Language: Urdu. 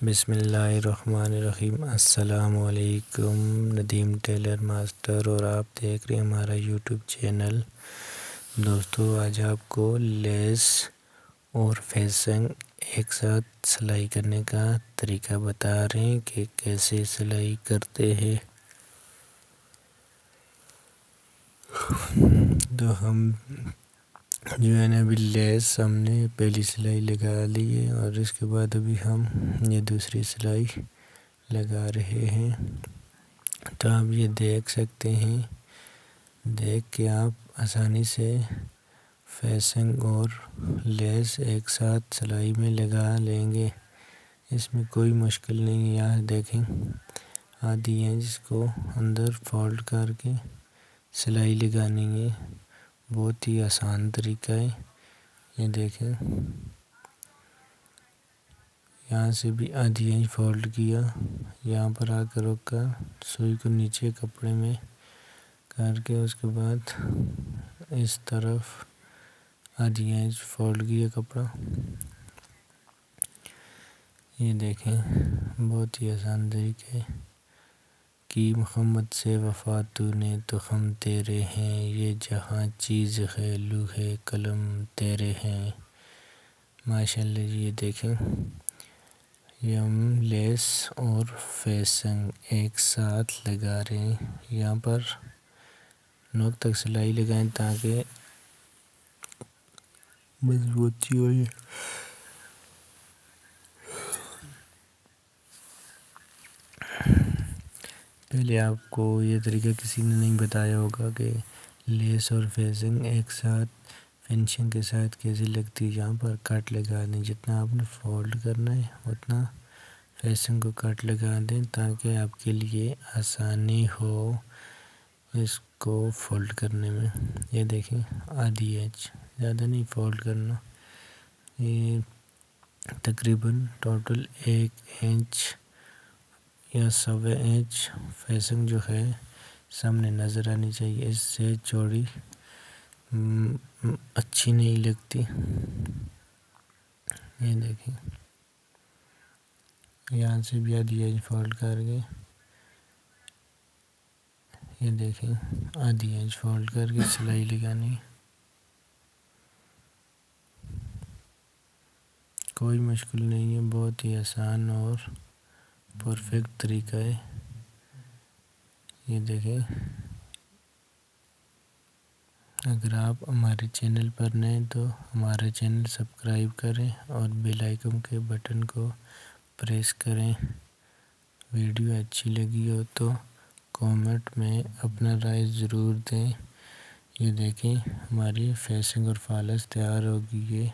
بسم اللہ الرحمن الرحیم۔ السلام علیکم، ندیم ٹیلر ماسٹر، اور آپ دیکھ رہے ہیں ہمارا یوٹیوب چینل۔ دوستو، آج آپ کو لیس اور فیسنگ ایک ساتھ سلائی کرنے کا طریقہ بتا رہے ہیں کہ کیسے سلائی کرتے ہیں۔ تو ہم جو ہے نا ابھی لیس ہم نے پہلی سلائی لگا لی ہے، اور اس کے بعد ابھی ہم یہ دوسری سلائی لگا رہے ہیں۔ تو آپ یہ دیکھ سکتے ہیں، دیکھ کے آپ آسانی سے فیسنگ اور لیس ایک ساتھ سلائی میں لگا لیں گے، اس میں کوئی مشکل نہیں ہے۔ یہاں دیکھیں آدھی انچ کو اندر فولڈ کر کے سلائی لگانی ہے، بہت ہی آسان طریقہ ہے۔ یہ دیکھیں، یہاں سے بھی آدھی انچ فولڈ کیا، یہاں پر آ کر رک کر سوئی کو نیچے کپڑے میں کر کے اس کے بعد اس طرف آدھی انچ فولڈ کیا کپڑا۔ یہ دیکھیں، بہت ہی آسان طریقہ ہے۔ کی محمد سے وفا تو نے تو ہم تیرے ہیں، یہ جہاں چیز ہے لوح قلم تیرے ہیں۔ ماشاءاللہ جی، یہ دیکھیں، یہ ہم لیس اور فیسنگ ایک ساتھ لگا رہے ہیں۔ یہاں پر نوک تک سلائی لگائیں تاکہ مضبوطی ہو جائے۔ پہلے آپ کو یہ طریقہ کسی نے نہیں بتایا ہوگا کہ لیس اور فیسنگ ایک ساتھ فنشنگ کے ساتھ کیسے لگتی ہے۔ یہاں پر کٹ لگا دیں، جتنا آپ نے فولڈ کرنا ہے اتنا فیسنگ کو کٹ لگا دیں تاکہ آپ کے لیے آسانی ہو اس کو فولڈ کرنے میں۔ یہ دیکھیں، آدھی انچ، زیادہ نہیں فولڈ کرنا۔ یہ تقریباً ٹوٹل 1 انچ یا 1.25 انچ فیسنگ جو ہے سامنے نظر آنی چاہیے، اس سے چوڑی اچھی نہیں لگتی۔ یہ دیکھیں، یہاں سے بھی آدھی انچ فولڈ کر کے، یہ دیکھیں آدھی انچ فولڈ کر کے سلائی لگانی۔ کوئی مشکل نہیں ہے، بہت ہی آسان اور پرفیکٹ طریقہ ہے۔ یہ دیکھیں، اگر آپ ہمارے چینل پر نئے ہیں تو ہمارا چینل سبسکرائب کریں اور بیل آئیکن کے بٹن کو پریس کریں۔ ویڈیو اچھی لگی ہو تو کامنٹ میں اپنا رائے ضرور دیں۔ یہ دیکھیں، ہماری فیسنگ اور فالس تیار ہو گئی ہے۔